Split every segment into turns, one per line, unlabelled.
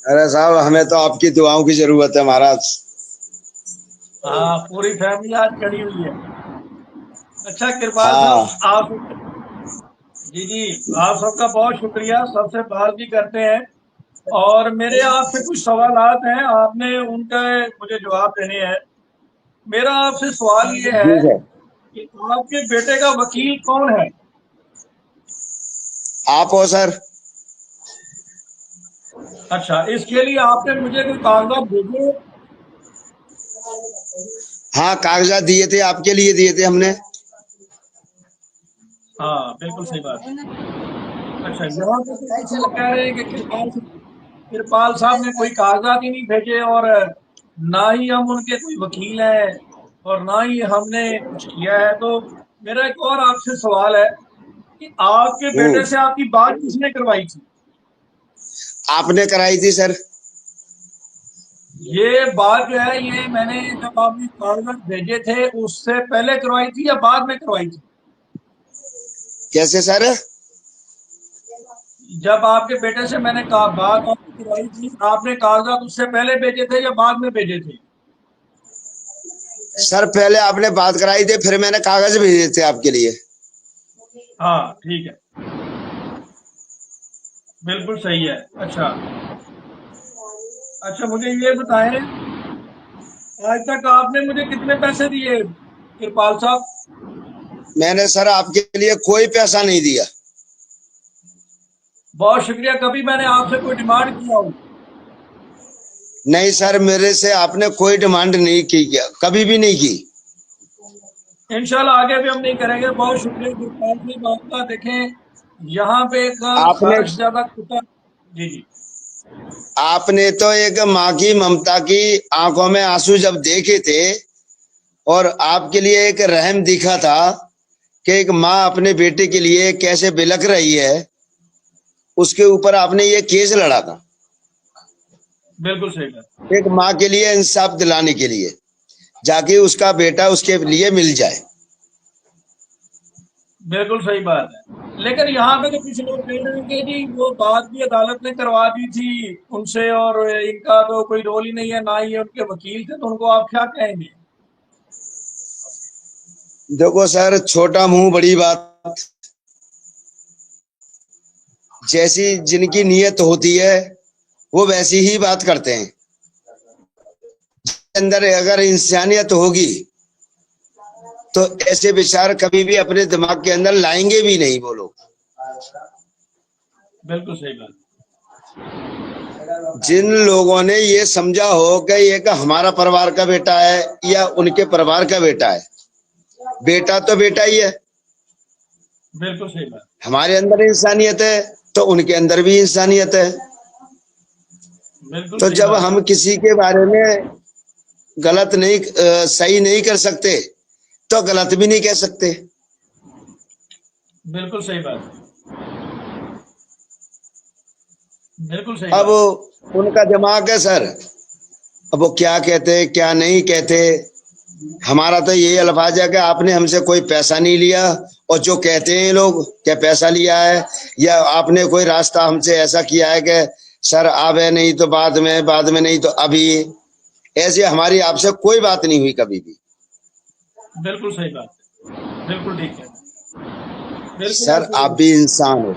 अरे साहब, हमें तो आपकी दुआओं की जरूरत है महाराज।
हाँ, पूरी फैमिली आज खड़ी हुई है। अच्छा कृपाल
हाँ।
साहब, आप जी जी, आप सबका बहुत शुक्रिया, सबसे बात भी करते हैं। और मेरे आपसे कुछ सवालात हैं, आपने उनका मुझे जवाब देने हैं। मेरा आपसे सवाल ये
जी
है
सर।
कि आपके बेटे का वकील कौन है?
आप हो सर।
अच्छा, इसके लिए आपने मुझे कोई कागजात भेजे?
हाँ, कागजात दिए थे, आपके लिए दिए थे हमने।
हाँ, बिल्कुल सही बात है। अच्छा, यहाँ पे तो कुछ लोग कह रहे हैं कि कृपाल साहब ने कोई कागजात ही नहीं भेजे, और ना ही हम उनके कोई वकील हैं, और ना ही हमने कुछ किया है। तो मेरा एक और आपसे सवाल है कि आपके बेटे
हम्म।
से आपकी बात किसने करवाई थी?
आपने कराई थी सर।
ये बात जो है, ये मैंने जब आपने कागजात भेजे थे उससे पहले करवाई थी या बाद में करवाई थी?
कैसे सर?
जब आपके बेटे से मैंने कहा बात आपकी करवाई थी, आपने कागजात उससे पहले भेजे थे या बाद में भेजे थे?
सर, पहले आपने बात कराई थी, फिर मैंने कागज भेजे थे आपके लिए।
हाँ, ठीक है, बिल्कुल सही है। अच्छा, अच्छा, मुझे ये बताएं, आज तक आपने मुझे कितने पैसे दिए कृपाल साहब?
मैंने सर आपके लिए कोई पैसा नहीं दिया।
बहुत शुक्रिया। कभी मैंने आपसे कोई डिमांड किया हो?
नहीं सर, मेरे से आपने कोई डिमांड नहीं की, क्या कभी भी नहीं की।
इंशाल्लाह आगे भी हम नहीं करेंगे। बहुत शुक्रिया कृपाल साहब आपका। देखें, यहाँ पे एक
आपने
खारिश ज्यादा कुत्ता। जी जी।
आपने तो एक माँ की ममता की आंखों में आंसू जब देखे थे, और आपके लिए एक रहम दिखा था कि एक माँ अपने बेटे के लिए कैसे बिलख रही है, उसके ऊपर आपने ये केस लड़ा था।
बिल्कुल सही बात।
एक माँ के लिए इंसाफ दिलाने के लिए, जाके उसका बेटा उसके लिए मिल जाए।
बिल्कुल सही बात है। लेकिन यहाँ पे तो कुछ लोग कह रहे हैं कि जी वो बात भी अदालत ने करवा दी थी उनसे, और इनका तो कोई रोल ही नहीं है, ना ही ये उनके वकील थे, तो उनको आप क्या कहेंगे?
देखो सर, छोटा मुंह बड़ी बात। जैसी जिनकी नीयत होती है वो वैसी ही बात करते हैं। अंदर अगर इंसानियत होगी तो ऐसे विचार कभी भी अपने दिमाग के अंदर लाएंगे भी नहीं वो लोग।
बिल्कुल सही बात।
जिन लोगों ने ये समझा हो कि ये का हमारा परिवार का बेटा है या उनके परिवार का बेटा है, बेटा तो बेटा ही है।
बिल्कुल सही बात।
हमारे अंदर इंसानियत है तो उनके अंदर भी इंसानियत है।
बिल्कुल
तो
सही
जब
बात है।
हम किसी के बारे में गलत नहीं सही नहीं कर सकते तो गलत भी नहीं कह सकते।
बिल्कुल सही बात है। बिल्कुल सही
अब
बात है।
उनका दिमाग है सर, अब वो क्या कहते क्या नहीं कहते। हमारा तो ये अल्फाज है कि आपने हमसे कोई पैसा नहीं लिया, और जो कहते हैं लोग क्या पैसा लिया है, या आपने कोई रास्ता हमसे ऐसा किया है कि सर आवे नहीं तो बाद में नहीं तो अभी। ऐसे हमारी आपसे कोई बात नहीं हुई कभी भी।
बिल्कुल सही बात है। बिल्कुल ठीक है। बिल्कुल
सर,
ऐसी
आप
बात
भी इंसान हो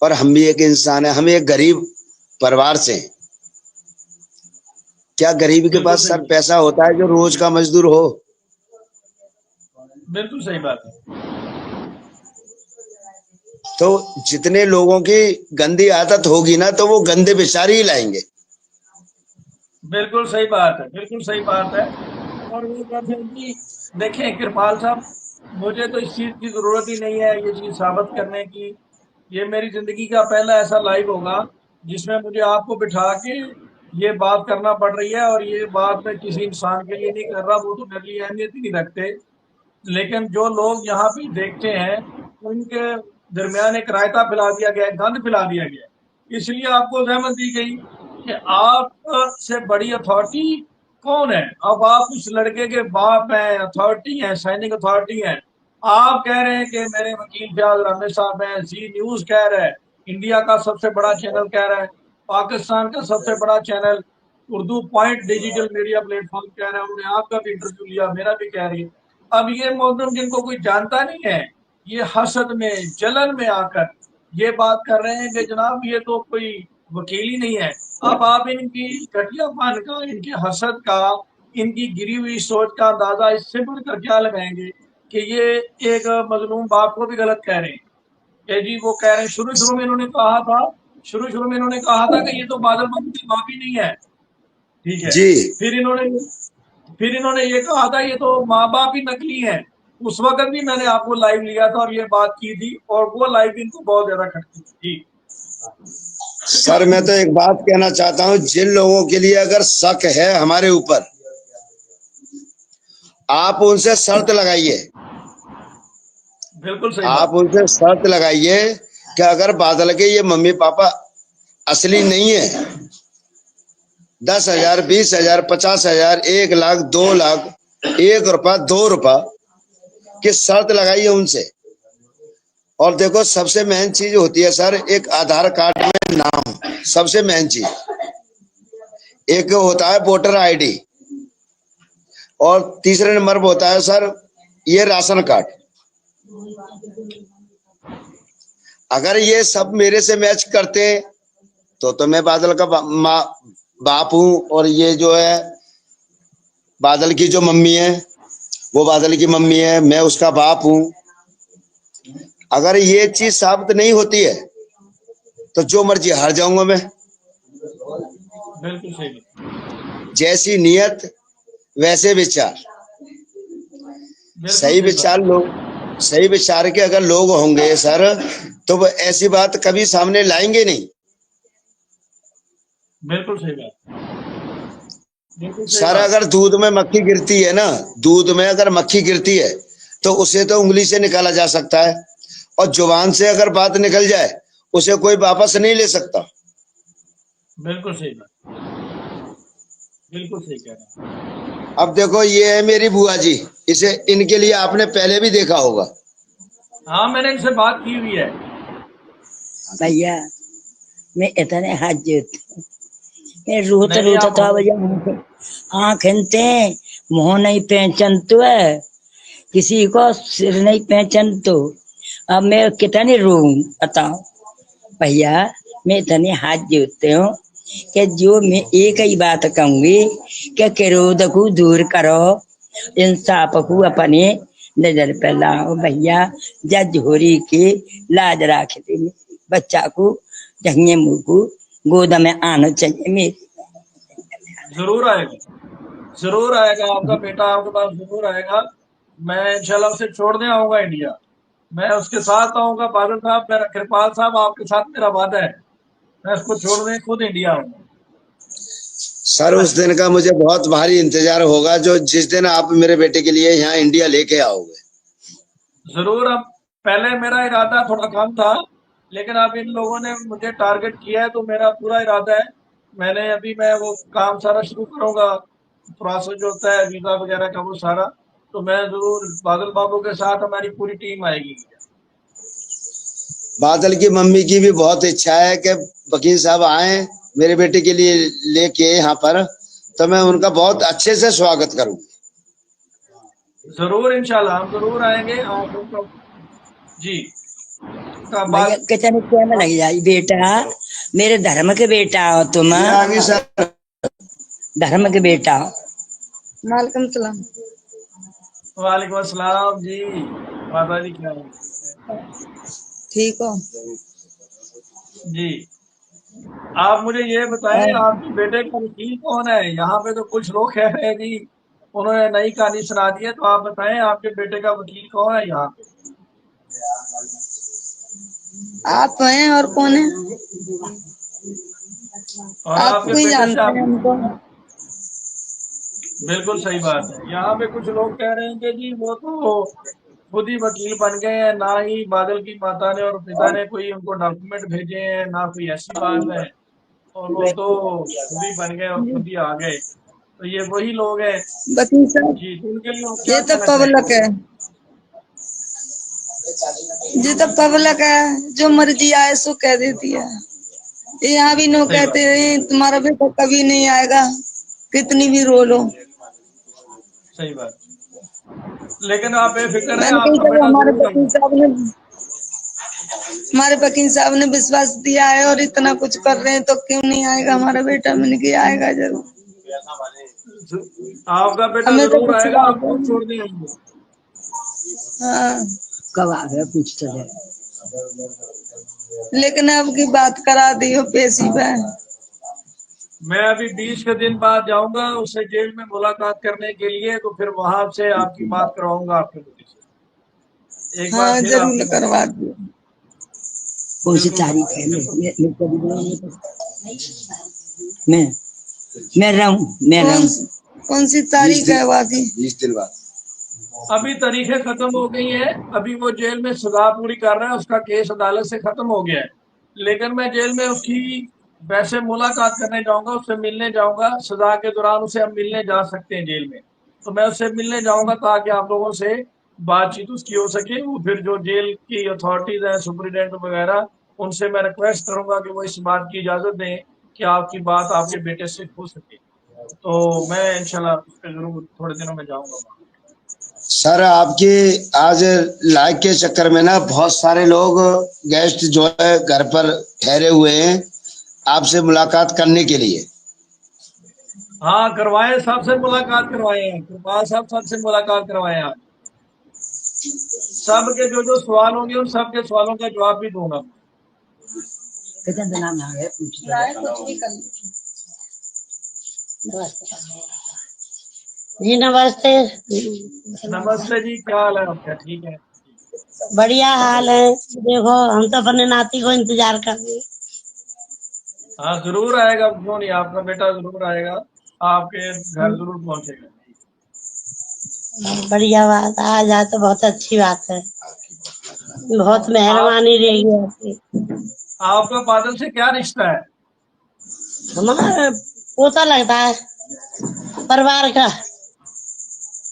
और हम भी एक इंसान है। हम एक गरीब परिवार से हैं। क्या गरीब
है।
के
बिल्कुल
पास
सही
सर
बात।
पैसा होता है जो रोज का मजदूर हो?
बिल्कुल सही बात है।
तो जितने लोगों की गंदी आदत होगी ना तो वो गंदे विचार ही लाएंगे।
बिल्कुल सही बात है। बिल्कुल सही बात है। और वो कहते हैं कि देखें कृपाल साहब, मुझे तो इस चीज की जरूरत ही नहीं है ये चीज साबित करने की। ये मेरी जिंदगी का पहला ऐसा लाइव होगा जिसमें मुझे आपको बिठा के ये बात करना पड़ रही है, और ये बात मैं किसी इंसान के लिए नहीं कर रहा, वो तो मेरे लिए अहमियत ही नहीं रखते। लेकिन जो लोग यहाँ पे देखते हैं, उनके दरमियान एक रायता फैला दिया गया है, गंद फैला दिया गया है। इसलिए आपको जहमत दी गई कि आप से बड़ी अथॉरिटी कौन है? अब आप उस लड़के के बाप हैं, अथॉरिटी हैं, साइनिंग अथॉरिटी हैं। आप कह रहे हैं कि मेरे वकील फयाज अहमद साहब हैं, जी न्यूज कह रहा है, इंडिया का सबसे बड़ा चैनल कह रहा है। पाकिस्तान का सबसे बड़ा channel Urdu point digital media platform कह रहा है, उन्होंने आपका भी इंटरव्यू लिया, मेरा भी कह रही है। अब ये मौजूद जिनको कोई जानता नहीं है, ये हसद में जलन में आकर ये बात कर रहे हैं कि जनाब ये तो कोई वकील ही नहीं है। अब आप इनकी घटियापन का, इनके हसद का, इनकी गिरी हुई सोच का अंदाजा इससे बढ़कर क्या लगाएंगे कि ये एक मजलूम बाप को भी गलत कह रहे हैं। कि जी वो कह रहे हैं, शुरू में इन्होंने कहा था, शुरू में इन्होंने कहा था कि ये तो बादल बाबू की बाप ही नहीं है, ठीक है।
जी
फिर इन्होंने ये कहा था ये तो माँ बाप ही नकली है। उस वक्त भी मैंने आपको लाइव लिया था और ये बात की थी, और वो लाइव इनको बहुत ज्यादा खटकी थी।
सर, मैं तो एक बात कहना चाहता हूँ, जिन लोगों के लिए अगर शक है हमारे ऊपर, आप उनसे शर्त लगाइए,
बिल्कुल सही
आप
बात।
उनसे शर्त लगाइए कि अगर बादल के ये मम्मी पापा असली नहीं है, 10,000, 20,000, 50,000, 1,00,000, 2,00,000, 1 रुपया, 2 रुपया की शर्त लगाइए उनसे। और देखो, सबसे मेन चीज होती है सर, एक आधार कार्ड में नाम, सबसे मेन चीज। एक होता है वोटर आईडी, और तीसरे नंबर पर होता है सर ये राशन कार्ड। अगर ये सब मेरे से मैच करते तो मैं बादल का बाप हूं, और ये जो है बादल की जो मम्मी है वो बादल की मम्मी है, मैं उसका बाप हूं। अगर ये चीज साबित नहीं होती है तो जो मर्जी हार जाऊंगा मैं।
बिल्कुल सही बात।
जैसी नियत वैसे विचार।
बिल्कुल सही बात।
सही विचार के अगर लोग होंगे सर, तो वो ऐसी बात कभी सामने लाएंगे नहीं।
बिल्कुल सही बात। बिल्कुल सही
सर,
बात।
अगर दूध में मक्खी गिरती है ना, दूध में अगर मक्खी गिरती है तो उसे तो उंगली से निकाला जा सकता है, और जुबान से अगर बात निकल जाए उसे कोई वापस नहीं ले सकता।
बिल्कुल सही बात। बिल्कुल सही कह रहे हैं।
अब देखो, ये है मेरी बुआ जी, इसे इनके लिए आपने पहले भी देखा होगा।
हाँ, मैंने इनसे बात की हुई है।
भैया मैं इतने हाथ जोड़ती मैं रूत
नहीं
रूत
आप
तो भैया आँख हिनते मुंह नहीं पहचान तो है, किसी को सिर नहीं पहचान तो अब मैं कितनी रोऊं बताओ। भैया मैं इतने हाथ जोड़ते हूँ कि जो मैं एक ही बात कहूंगी कि क्रोध को दूर करो, इंसाफ को अपने नजर पे लाओ। भैया जज होरी के लाज राख दे, बच्चा को जंगे मुंह को गोद में आना चाहिए मेरी।
जरूर आएगा, जरूर आएगा आपका बेटा, आपके पास जरूर आएगा। मैं इंशाल्लाह उसे छोड़ने आऊंगा इंडिया, मैं उसके साथ आऊंगा। बादल साहब, मेरा कृपाल साहब, आपके साथ मेरा वादा है, मैं उसको छोड़ने खुद इंडिया आऊंगा।
सर, उस दिन का मुझे बहुत भारी इंतजार होगा, जो जिस दिन आप मेरे बेटे के लिए यहाँ इंडिया लेके आओगे।
जरूर। अब पहले मेरा इरादा थोड़ा कम था, लेकिन अब इन लोगों ने मुझे टारगेट किया है, तो मेरा पूरा इरादा है। मैं वो काम सारा शुरू करूंगा, प्रोसेस जो होता है वीजा वगैरह का वो सारा, तो मैं जरूर बादल बाबू के साथ हमारी पूरी टीम आएगी।
बादल की मम्मी की भी बहुत इच्छा है कि वकील साहब आए मेरे बेटे के लिए लेके यहाँ पर, तो मैं उनका बहुत अच्छे से स्वागत करूँ।
जरूर इंशाल्लाह हम जरूर आएंगे। आप उनको जी का
भैया
बात
कितने टाइम लग जाए बेटा, मेरे धर्म के बेटा हो तुम,
ये आगे सर।
धर्म के बेटा हो। वालेकुम सलाम।
वालेकुम अस्सलाम जी। माता जी क्या है?
ठीक हो?
जी, आप मुझे ये बताएं, आपके बेटे का वकील कौन है? यहाँ पे तो कुछ लोग कह रहे हैं जी उन्होंने नई कहानी सुना दी है, तो आप बताएं आपके बेटे का वकील कौन है यहाँ पे?
आप हैं और कौन है?
और आपके
आपको ही
बेटे से
जानते
आप
हैं हमको।
बिल्कुल सही बात है। यहाँ पे कुछ लोग कह रहे हैं कि जी वो तो खुद ही वकील बन गए हैं, ना ही बादल की माता ने और पिता ने कोई उनको डॉक्यूमेंट भेजे हैं, ना कोई ऐसी बात है, और वो तो खुद ही बन गए और खुद ही आ गए। तो ये वही लोग हैं
वकील साहब
जी, तो उनके लिए आप
ये
क्या
तो
कहना
पब्लिक
चाहेंगे?
है, ये तो पब्लिक है, जो मर्जी आए सो कह देती है।
यहाँ भी नो
सही बात।
कहते हैं तुम्हारा बेटा कभी नहीं आएगा, कितनी भी रो लो।
सही बात। लेकिन आप बेफिक्र हैं,
मैंने कही
आपका
जब
बेटा जरूर आएगा।
हमारे वकील साहब ने विश्वास दिया है और इतना कुछ कर रहे हैं तो क्यों नहीं आएगा हमारा बेटा। मैंने कहा आएगा जरूर।
आपका बेटा
हमें तो
जरूर
कुछ
आएगा,
बात
आपको
नहीं।
छोड़ नहीं आएंगे।
हाँ,
कब आ गया पूछ चले।
लेकिन अब की बात करा दी हो पेशी पे।
मैं अभी 20 के दिन बाद जाऊंगा उससे जेल में मुलाकात करने के लिए, तो फिर वहां से आपकी बात करवाऊंगा आपके बेटे से। एक बार
हाँ
फिर
जरूर
आपकी बात।
करवा दियो।
कौन सी
बिल्कुल
तारीख है?
बिल्कुल।
मैं मैं रहूं, मैं
कौन
रहूं।
कौन सी तारीख है वाकी?
20 दिन बाद।
अभी तारीखें खत्म हो गई हैं, अभी वो जेल में सजा पूरी कर रहा है, उसका केस अदालत से खत्म हो गया है। लेकिन मैं जेल में उसकी वैसे मुलाकात करने जाऊंगा, उससे मिलने जाऊंगा। सजा के दौरान उसे हम मिलने जा सकते हैं जेल में, तो मैं उससे मिलने जाऊंगा ताकि आप लोगों से बातचीत उसकी हो सके। वो फिर जो जेल की अथॉरिटीज है, सुप्रीडेंट वगैरह, उनसे मैं रिक्वेस्ट करूंगा कि वो इस बात की इजाजत दें कि आपकी बात आपके बेटे से हो सके। तो मैं इंशाल्लाह उस पर जरूर थोड़े दिनों में जाऊंगा वहाँ।
सर आपके आज लाइक के चक्कर में ना बहुत सारे लोग गेस्ट जो है घर पर ठहरे हुए हैं आपसे मुलाकात करने के लिए।
हाँ करवाए, सबसे मुलाकात करवाए हैं, कृपाल साहब सबसे मुलाकात करवाए हैं आज। सबके जो जो सवाल होंगे उन सबके सवालों का जवाब भी दूंगा।
कितने दिन में आ गए पूछ चले।
कुछ भी कर।
जी नमस्ते।
नमस्ते जी, क्या हाल है आपका? ठीक है।
बढ़िया हाल है। देखो हम तो अपने नाती को इंतजार कर रहे हैं।
हाँ जरूर आएगा, क्यों नहीं, आपका बेटा जरूर आएगा, आपके घर जरूर पहुंचेगा।
बढ़िया बात, आ जाए तो बहुत अच्छी बात है। बहुत
आप
मेहरबानी रहेगी आपकी।
आपका बादल से क्या रिश्ता है?
हमारा पोता लगता है परिवार का।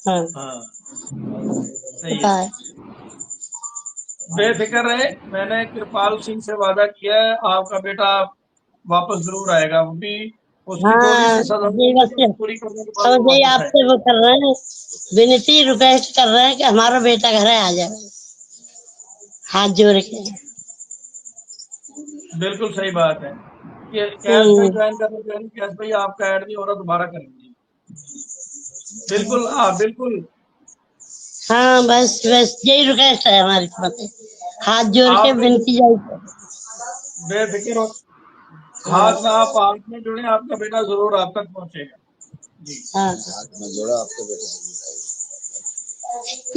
हाँ
हाँ सही
पता
है।
है।
बेफिक्र रहे, मैंने कृपाल सिंह से वादा किया है, आपका बेटा वापस जरूर आएगा। वो भी उसकी थोड़ी
हाँ
सी सजा
जी बस
पूरी करने के बाद
समझ
वो
गई,
वापस
आपसे
आएगा।
वो कर रहे हैं, विनती रिक्वेस्ट कर रहे हैं कि हमारा बेटा घर आ जाए, हाथ जोड़ के।
बिल्कुल सही बात है। कि कैश में
हम्म,
ज्वाइन करने के लिए कैश भाई आपका ऐड नहीं हो रहा, दोबारा करेंगे। बिल्कुल हाँ बिल्कुल।
हाँ बस बस यही रिक्वेस्ट है हमारी तरफ से, हाथ जोड़ के
आप
विनती जाए।
बेफिक्र हो,
हाँ
हाथ में आप हाथ में जुड़े, आपका बेटा जरूर आप तक पहुंचेगा। जी।
हाँ।
हाथ में जोड़ा आपके बेटे से।